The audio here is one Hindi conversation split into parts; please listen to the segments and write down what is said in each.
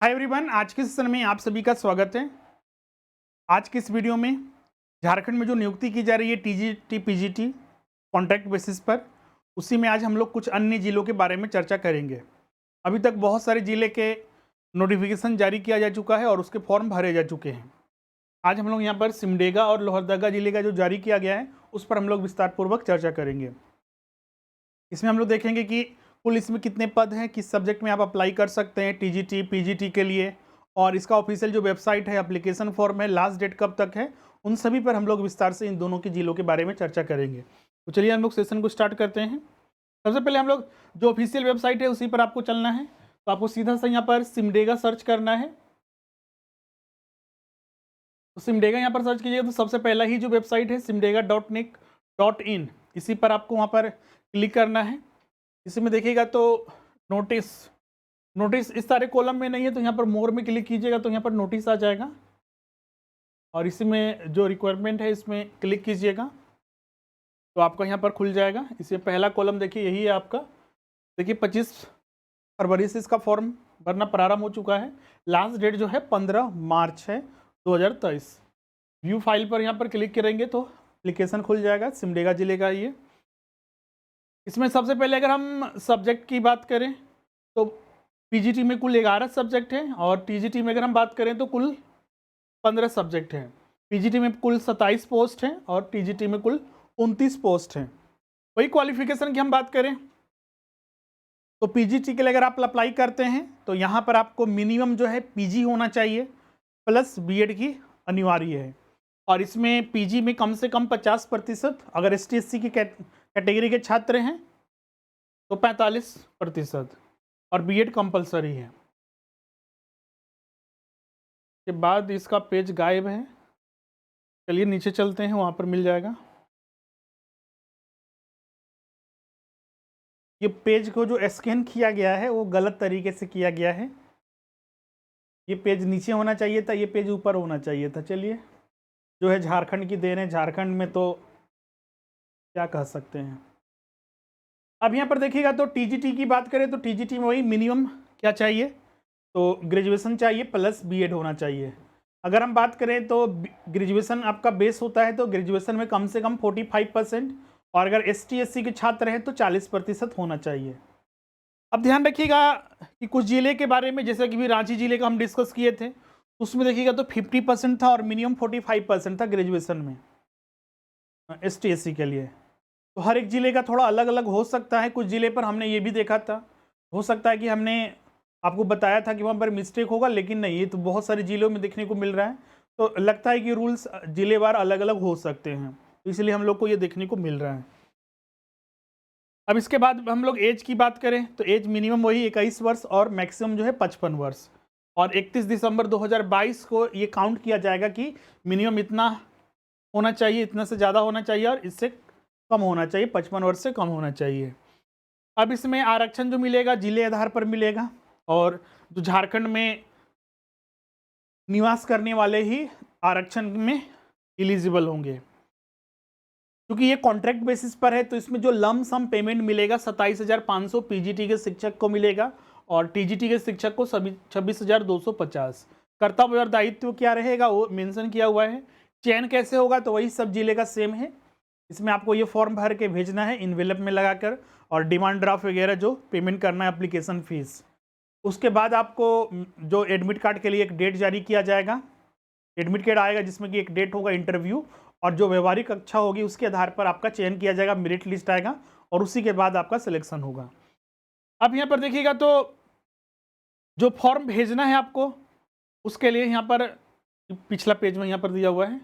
हाय एवरीवन, आज के सेशन में आप सभी का स्वागत है। आज के इस वीडियो में झारखंड में जो नियुक्ति की जा रही है टीजीटी पीजीटी कॉन्ट्रैक्ट बेसिस पर, उसी में आज हम लोग कुछ अन्य जिलों के बारे में चर्चा करेंगे। अभी तक बहुत सारे जिले के नोटिफिकेशन जारी किया जा चुका है और उसके फॉर्म भरे जा चुके हैं। आज हम लोग यहाँ पर सिमडेगा और लोहरदगा जिले का जो जारी किया गया है उस पर हम लोग विस्तारपूर्वक चर्चा करेंगे। इसमें हम लोग देखेंगे कि कुल इसमें कितने पद हैं, किस सब्जेक्ट में आप अप्लाई कर सकते हैं टीजीटी पीजीटी के लिए, और इसका ऑफिशियल जो वेबसाइट है, एप्लीकेशन फॉर्म है, लास्ट डेट कब तक है, उन सभी पर हम लोग विस्तार से इन दोनों के जिलों के बारे में चर्चा करेंगे। तो चलिए हम लोग सेशन को स्टार्ट करते हैं। सबसे पहले हम लोग जो ऑफिशियल वेबसाइट है उसी पर आपको चलना है। तो आपको सीधा सा यहाँ पर सिमडेगा सर्च करना है। तो सिमडेगा यहाँ पर सर्च कीजिएगा तो सबसे पहला ही जो वेबसाइट है simdega.nic.in, इसी पर आपको वहाँ पर क्लिक करना है। इसी में देखिएगा तो नोटिस इस सारे कॉलम में नहीं है, तो यहाँ पर मोर में क्लिक कीजिएगा तो यहाँ पर नोटिस आ जाएगा और इसी में जो रिक्वायरमेंट है इसमें क्लिक कीजिएगा तो आपका यहाँ पर खुल जाएगा। इसमें पहला कॉलम देखिए यही है आपका। देखिए 25 फरवरी से इसका फॉर्म भरना प्रारंभ हो चुका है। लास्ट डेट जो है 15 मार्च है 2023। व्यू फाइल पर यहाँ पर क्लिक करेंगे तो एप्लीकेशन खुल जाएगा सिमडेगा जिले का। ये इसमें सबसे पहले अगर हम सब्जेक्ट की बात करें तो पीजीटी में कुल 11 सब्जेक्ट हैं और टीजीटी में अगर हम बात करें तो कुल 15 सब्जेक्ट हैं। पीजीटी में कुल 27 पोस्ट हैं और टीजीटी में कुल 29 पोस्ट हैं। वही क्वालिफिकेशन की हम बात करें तो पीजीटी के लिए अगर आप अप्लाई करते हैं तो यहाँ पर आपको मिनिमम जो है पीजी होना चाहिए प्लस बीएड की अनिवार्य है। और इसमें पीजी में कम से कम 50%, अगर एसटी/एससी की कैटेगरी के छात्र हैं तो 45%, और बीएड कंपलसरी है। के बाद इसका पेज गायब है। चलिए नीचे चलते हैं, वहाँ पर मिल जाएगा। ये पेज को जो स्कैन किया गया है वो गलत तरीके से किया गया है। ये पेज नीचे होना चाहिए था, ये पेज ऊपर होना चाहिए था। चलिए, जो है झारखंड की देन है, झारखंड में तो क्या कह सकते हैं। अब यहाँ पर देखिएगा तो टीजीटी की बात करें तो टीजीटी में वही मिनिमम क्या चाहिए, तो ग्रेजुएशन चाहिए प्लस बीएड होना चाहिए। अगर हम बात करें तो ग्रेजुएशन आपका बेस होता है तो ग्रेजुएशन में कम से कम 45%, और अगर एसटी/एससी के छात्र हैं तो 40% होना चाहिए। अब ध्यान रखिएगा कि कुछ जिले के बारे में, जैसे कि भी रांची जिले का हम डिस्कस किए थे, उसमें देखिएगा तो 50% था और मिनिमम 45% था ग्रेजुएशन में एसटी/एससी के लिए। तो हर एक ज़िले का थोड़ा अलग अलग हो सकता है। कुछ ज़िले पर हमने ये भी देखा था, हो सकता है कि हमने आपको बताया था कि वहाँ पर मिस्टेक होगा, लेकिन नहीं, ये तो बहुत सारे ज़िलों में देखने को मिल रहा है। तो लगता है कि रूल्स ज़िलेवार अलग अलग हो सकते हैं, तो इसलिए हम लोग को ये देखने को मिल रहा है। अब इसके बाद हम लोग एज की बात करें तो एज मिनिमम वही 21 वर्ष और मैक्सिमम जो है 55 वर्ष। और 31 दिसंबर 2022 को ये काउंट किया जाएगा कि मिनिमम इतना होना चाहिए, इतना से ज़्यादा होना चाहिए और इससे कम होना चाहिए, 55 वर्ष से कम होना चाहिए। अब इसमें आरक्षण जो मिलेगा जिले आधार पर मिलेगा, और जो झारखंड में निवास करने वाले ही आरक्षण में एलिजिबल होंगे। क्योंकि ये कॉन्ट्रैक्ट बेसिस पर है तो इसमें जो लम सम पेमेंट मिलेगा 27,500 पीजीटी के शिक्षक को मिलेगा और टीजीटी के शिक्षक को 26,250। कर्तव्य और दायित्व क्या रहेगा वो मेंशन किया हुआ है। चयन कैसे होगा तो वही सब जिले का सेम है। इसमें आपको ये फॉर्म भर के भेजना है इन्वेलप में लगाकर, और डिमांड ड्राफ्ट वगैरह जो पेमेंट करना है, एप्लीकेशन फीस। उसके बाद आपको जो एडमिट कार्ड के लिए एक डेट जारी किया जाएगा, एडमिट कार्ड आएगा जिसमें कि एक डेट होगा इंटरव्यू, और जो व्यवहारिक कक्षा होगी उसके आधार पर आपका चयन किया जाएगा, मेरिट लिस्ट आएगा और उसी के बाद आपका सिलेक्शन होगा। अब यहाँ पर देखिएगा तो जो फॉर्म भेजना है आपको, उसके लिए यहाँ पर पिछला पेज में यहाँ पर दिया हुआ है,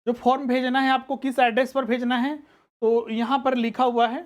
जो फॉर्म भेजना है आपको किस एड्रेस पर भेजना है तो यहाँ पर लिखा हुआ है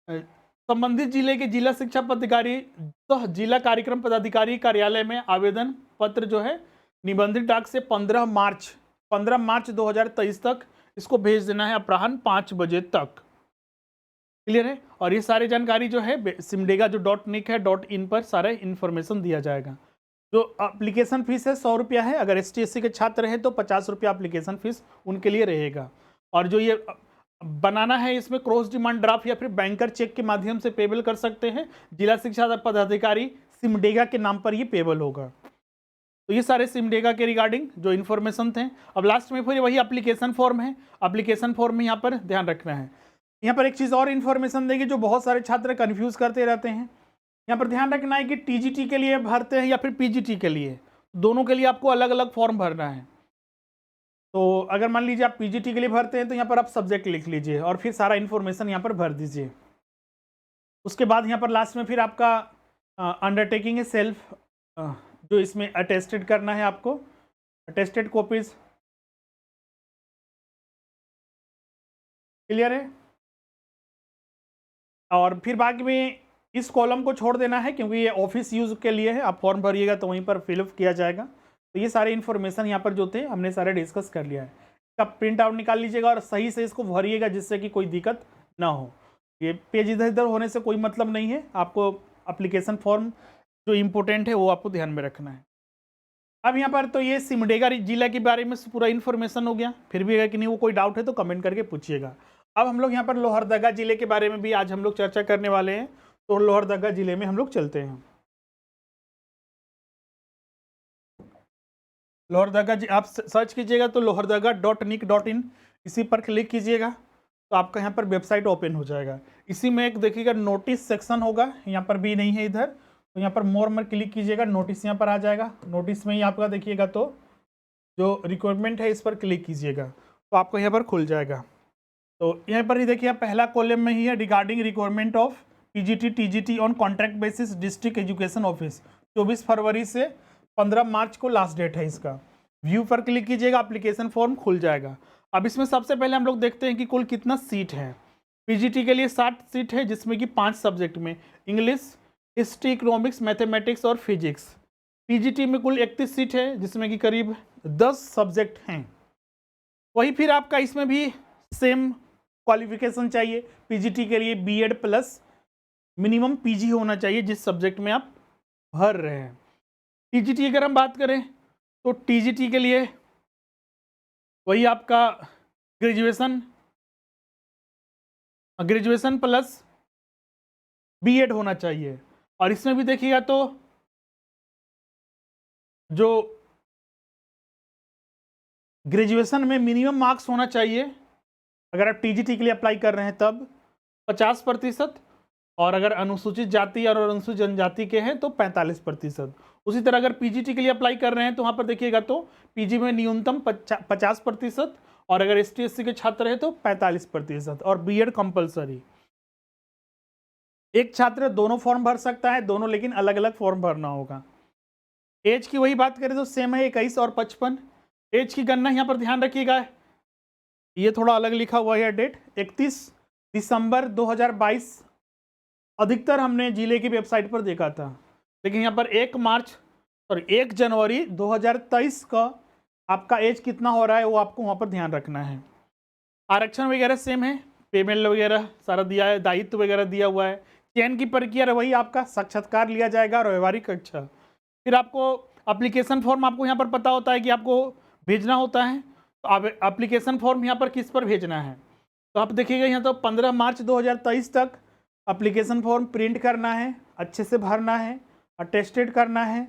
संबंधित जिले के जिला शिक्षा पदाधिकारी तो जिला कार्यक्रम पदाधिकारी कार्यालय में आवेदन पत्र जो है निबंधित डाक से 15 मार्च 2023 तक इसको भेज देना है अपराह्न 5 बजे तक। क्लियर है। और ये सारी जानकारी जो है सिमडेगा जो .nic है .in पर सारा इन्फॉर्मेशन दिया जाएगा। जो एप्लीकेशन फीस है 100 रुपया है, अगर एसटी/एससी के छात्र हैं तो 50 रुपया एप्लीकेशन फीस उनके लिए रहेगा। और जो ये बनाना है इसमें क्रॉस डिमांड ड्राफ्ट या फिर बैंकर चेक के माध्यम से पेबल कर सकते हैं। जिला शिक्षा पदाधिकारी सिमडेगा के नाम पर ये पेबल होगा। तो ये सारे सिमडेगा के रिगार्डिंग जो इन्फॉर्मेशन थे। अब लास्ट में फिर वही एप्लीकेशन फॉर्म है, एप्लीकेशन फॉर्म में यहाँ पर ध्यान रखना है। यहाँ पर एक चीज़ और इन्फॉर्मेशन देगी जो बहुत सारे छात्र कन्फ्यूज़ करते रहते हैं। यहाँ पर ध्यान रखना है कि टीजीटी के लिए भरते हैं या फिर पीजीटी के लिए, दोनों के लिए आपको अलग अलग फॉर्म भरना है। तो अगर मान लीजिए आप पीजीटी के लिए भरते हैं तो यहाँ पर आप सब्जेक्ट लिख लीजिए और फिर सारा इन्फॉर्मेशन यहाँ पर भर दीजिए। उसके बाद यहाँ पर लास्ट में फिर आपका अंडरटेकिंग है सेल्फ, जो इसमें अटेस्टेड करना है आपको, अटेस्टेड कॉपीज। क्लियर है? और फिर बाकी में इस कॉलम को छोड़ देना है क्योंकि ये ऑफिस यूज़ के लिए है, आप फॉर्म भरिएगा तो वहीं पर फिलअप किया जाएगा। तो ये सारे इन्फॉर्मेशन यहाँ पर जो थे हमने सारे डिस्कस कर लिया है। इसका प्रिंट आउट निकाल लीजिएगा और सही से इसको भरिएगा जिससे कि कोई दिक्कत ना हो। ये पेज इधर इधर होने से कोई मतलब नहीं है, आपको एप्लीकेशन फॉर्म जो इम्पोर्टेंट है वो आपको ध्यान में रखना है। अब यहाँ पर तो ये सिमडेगा जिला के बारे में पूरा इन्फॉर्मेशन हो गया। फिर भी अगर कि नहीं वो कोई डाउट है तो कमेंट करके पूछिएगा। अब हम लोग यहाँ पर लोहरदगा जिले के बारे में भी आज हम लोग चर्चा करने वाले हैं। तो लोहरदगा जिले में हम लोग चलते हैं। लोहरदगा आप सर्च कीजिएगा तो lohardaga.nic.in, इसी पर क्लिक कीजिएगा तो आपका यहाँ पर वेबसाइट ओपन हो जाएगा। इसी में एक देखिएगा नोटिस सेक्शन होगा, यहाँ पर भी नहीं है इधर, तो यहाँ पर मोर में क्लिक कीजिएगा, नोटिस यहाँ पर आ जाएगा। नोटिस में ही आपका देखिएगा तो जो रिक्वायरमेंट है इस पर क्लिक कीजिएगा तो आपको यहाँ पर खुल जाएगा। तो यहाँ पर ही देखिए पहला कॉलम में ही है regarding requirement of PGT TGT on contract basis district education office. 24 फरवरी से 15 मार्च को लास्ट डेट है इसका। व्यू पर क्लिक कीजिएगा, एप्लीकेशन फॉर्म खुल जाएगा। अब इसमें सबसे पहले हम लोग देखते हैं कि कुल कितना सीट है। पीजीटी के लिए 60 सीट है जिसमें कि 5 सब्जेक्ट में इंग्लिश, हिस्ट्री, इकोनॉमिक्स, मैथमेटिक्स और फिजिक्स। पीजीटी में कुल 31 सीट है जिसमें कि करीब 10 सब्जेक्ट हैं। वही फिर आपका इसमें भी सेम क्वालिफिकेशन चाहिए। पीजीटी के लिए बीएड प्लस मिनिमम पीजी होना चाहिए जिस सब्जेक्ट में आप भर रहे हैं। टीजीटी अगर हम बात करें तो टीजीटी के लिए वही आपका ग्रेजुएशन प्लस बीएड होना चाहिए। और इसमें भी देखिएगा तो जो ग्रेजुएशन में मिनिमम मार्क्स होना चाहिए अगर आप टीजीटी के लिए अप्लाई कर रहे हैं तब 50%, और अगर अनुसूचित जाति और अनुसूचित जनजाति के हैं तो 45%। उसी तरह अगर पीजीटी के लिए अप्लाई कर रहे हैं तो वहाँ पर देखिएगा तो पीजी में न्यूनतम 50%, और अगर एसटी एससी के छात्र हैं तो 45%, और बीएड कंपलसरी। एक छात्र दोनों फॉर्म भर सकता है, दोनों लेकिन अलग अलग फॉर्म भरना होगा। एज की वही बात करें तो सेम है 21 और 55। एज की गणना यहाँ पर ध्यान रखिएगा, ये थोड़ा अलग लिखा हुआ है डेट 31 दिसंबर 2022 अधिकतर हमने जिले की वेबसाइट पर देखा था, लेकिन यहाँ पर 1 जनवरी 2023 का आपका एज कितना हो रहा है वो आपको वहाँ पर ध्यान रखना है। आरक्षण वगैरह सेम है, पेमेंट वगैरह सारा दिया है, दायित्व वगैरह दिया हुआ है। चयन की प्रक्रिया वही आपका साक्षात्कार लिया जाएगा और व्यवहारिक कक्षा। फिर आपको एप्लीकेशन फॉर्म आपको यहाँ पर पता होता है कि आपको भेजना होता है, तो आप एप्लीकेशन फॉर्म यहाँ पर किस पर भेजना है तो आप देखिएगा यहाँ तो 15 मार्च 2023 तक एप्लीकेशन फॉर्म प्रिंट करना है, अच्छे से भरना है, अटेस्टेड करना है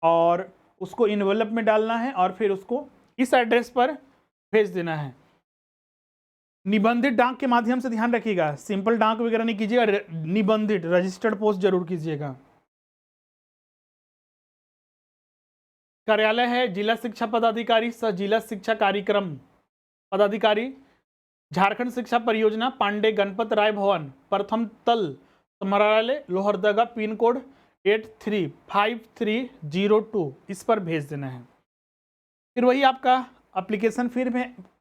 और उसको इन्वेलप में डालना है और फिर उसको इस एड्रेस पर भेज देना है। निबंधित डाक के माध्यम से ध्यान रखिएगा, सिंपल डाक वगैरह नहीं कीजिएगा, निबंधित रजिस्टर्ड पोस्ट जरूर कीजिएगा। कार्यालय है जिला शिक्षा पदाधिकारी सह जिला शिक्षा कार्यक्रम पदाधिकारी, झारखंड शिक्षा परियोजना, पांडे गणपत राय भवन, प्रथम तल समरालय, लोहरदगा, पिन कोड 835302, इस पर भेज देना है। फिर वही आपका एप्लीकेशन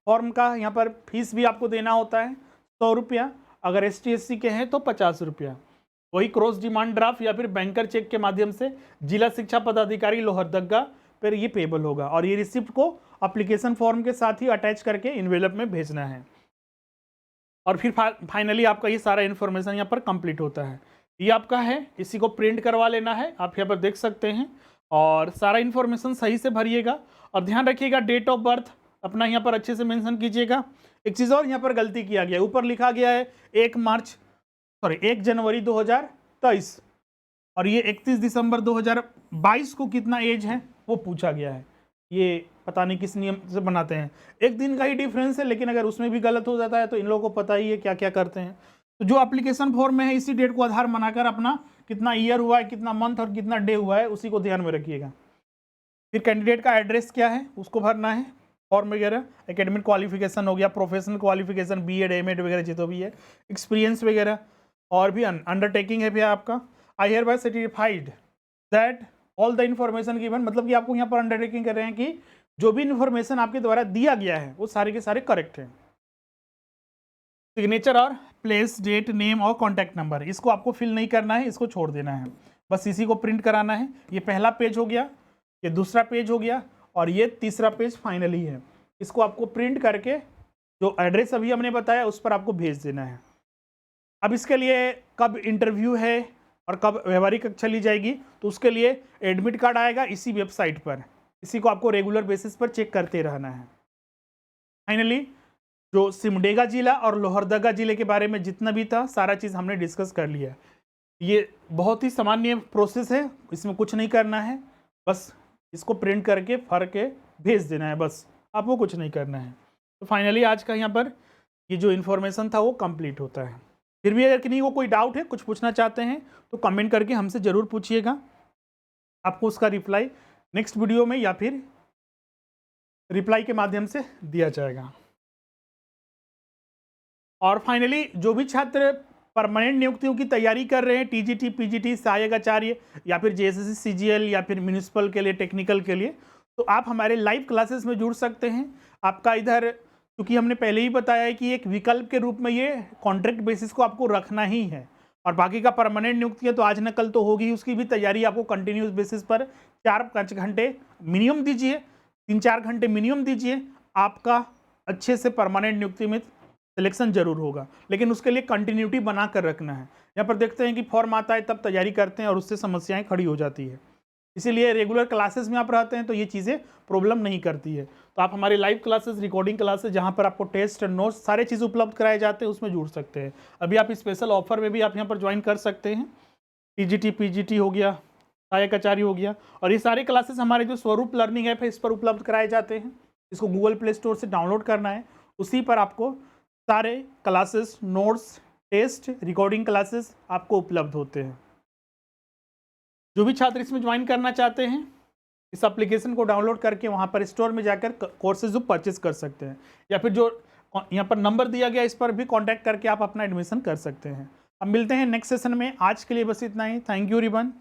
फॉर्म का यहाँ पर फीस भी आपको देना होता है 100 रुपया, अगर ST SC के हैं तो 50 रुपया। वही क्रॉस डिमांड ड्राफ्ट या फिर बैंकर चेक के माध्यम से जिला शिक्षा पदाधिकारी लोहरदगा पर ये पेबल होगा, और ये रिसिप्ट को एप्लीकेशन फॉर्म के साथ ही अटैच करके इन्वेलप में भेजना है। और फिर फाइनली आपका ये सारा इन्फॉर्मेशन यहाँ पर कंप्लीट होता है। ये आपका है, इसी को प्रिंट करवा लेना है, आप यहाँ पर देख सकते हैं। और सारा इन्फॉर्मेशन सही से भरिएगा और ध्यान रखिएगा डेट ऑफ बर्थ अपना यहाँ पर अच्छे से मेंशन कीजिएगा। एक चीज़ और यहाँ पर गलती किया गया, ऊपर लिखा गया है 1 जनवरी 2023, और ये 31 दिसंबर 2022 को कितना एज है वो पूछा गया है। ये पता नहीं किस नियम से बनाते हैं, एक दिन का ही डिफरेंस है, लेकिन अगर उसमें भी गलत हो जाता है तो इन लोगों को पता ही है क्या क्या करते हैं। तो जो एप्लीकेशन फॉर्म में है इसी डेट को आधार बनाकर अपना कितना ईयर हुआ है, कितना मंथ और कितना डे हुआ है उसी को ध्यान में रखिएगा। फिर कैंडिडेट का एड्रेस क्या है उसको भरना है, फॉर्म वगैरह, एकेडमिक क्वालिफिकेशन हो गया, प्रोफेशनल क्वालिफिकेशन B.Ed M.Ed वगैरह जितना भी है, एक्सपीरियंस वगैरह, और भी अंडरटेकिंग है भैया आपका। I hear bye certified that all the information given, मतलब कि आपको यहाँ पर अंडरटेकिंग कर रहे हैं कि जो भी इन्फॉर्मेशन आपके द्वारा दिया गया है वो सारे के सारे करेक्ट हैं। सिग्नेचर और प्लेस, डेट, नेम और कॉन्टैक्ट नंबर, इसको आपको फिल नहीं करना है, इसको छोड़ देना है, बस इसी को प्रिंट कराना है। ये पहला पेज हो गया, ये दूसरा पेज हो गया, और ये तीसरा पेज फाइनली है। इसको आपको प्रिंट करके जो एड्रेस अभी हमने बताया उस पर आपको भेज देना है। अब इसके लिए कब इंटरव्यू है और कब व्यवहारिक कक्षा ली जाएगी, तो उसके लिए एडमिट कार्ड आएगा इसी वेबसाइट पर, इसी को आपको रेगुलर बेसिस पर चेक करते रहना है। फाइनली जो सिमडेगा जिला और लोहरदगा जिले के बारे में जितना भी था सारा चीज़ हमने डिस्कस कर लिया। ये बहुत ही सामान्य प्रोसेस है, इसमें कुछ नहीं करना है, बस इसको प्रिंट करके फर के भेज देना है, बस आपको कुछ नहीं करना है। तो फाइनली आज का यहाँ पर ये जो इन्फॉर्मेशन था वो कंप्लीट होता है। फिर भी अगर किन्हीं को कोई डाउट है, कुछ पूछना चाहते हैं तो कमेंट करके हमसे ज़रूर पूछिएगा, आपको उसका रिप्लाई नेक्स्ट वीडियो में या फिर रिप्लाई के माध्यम से दिया जाएगा। और फाइनली जो भी छात्र परमानेंट नियुक्तियों की तैयारी कर रहे हैं, टीजीटी, पीजीटी, सहायक आचार्य या फिर जेएसएससी, सीजीएल या फिर म्यूनिसिपल के लिए, टेक्निकल के लिए, तो आप हमारे लाइव क्लासेस में जुड़ सकते हैं। आपका इधर क्योंकि हमने पहले ही बताया है कि एक विकल्प के रूप में ये कॉन्ट्रैक्ट बेसिस को आपको रखना ही है, और बाकी का परमानेंट नियुक्ति है तो आज न कल तो होगी, उसकी भी तैयारी आपको कंटिन्यूस बेसिस पर 4-5 घंटे मिनिमम दीजिए, 3-4 घंटे मिनिमम दीजिए, आपका अच्छे से परमानेंट नियुक्ति में सिलेक्शन जरूर होगा। लेकिन उसके लिए कंटिन्यूटी बना कर रखना है। यहाँ पर देखते हैं कि फॉर्म आता है तब तैयारी करते हैं और उससे समस्याएं खड़ी हो जाती है, इसीलिए रेगुलर क्लासेस में आप रहते हैं तो ये चीज़ें प्रॉब्लम नहीं करती है। तो आप हमारे लाइव क्लासेस, रिकॉर्डिंग क्लासेस जहाँ पर आपको टेस्ट और नोट्स सारे चीज़ उपलब्ध कराए जाते हैं उसमें जुड़ सकते हैं। अभी आप स्पेशल ऑफर में भी आप यहाँ पर ज्वाइन कर सकते हैं। टीजीटी, पीजीटी हो गया, सहायक आचार्य हो गया, और ये सारे क्लासेस हमारे जो स्वरूप लर्निंग ऐप है इस पर उपलब्ध कराए जाते हैं। इसको गूगल प्ले स्टोर से डाउनलोड करना है, उसी पर आपको सारे classes, notes, test, recording classes आपको उपलब्ध होते हैं। जो भी छात्र इसमें ज्वाइन करना चाहते हैं इस एप्लीकेशन को डाउनलोड करके वहाँ पर स्टोर में जाकर कोर्सेज परचेज कर सकते हैं, या फिर जो यहाँ पर नंबर दिया गया इस पर भी कांटेक्ट करके आप अपना एडमिशन कर सकते हैं। अब मिलते हैं नेक्स्ट सेशन में, आज के लिए बस इतना ही। Thank you ribbon.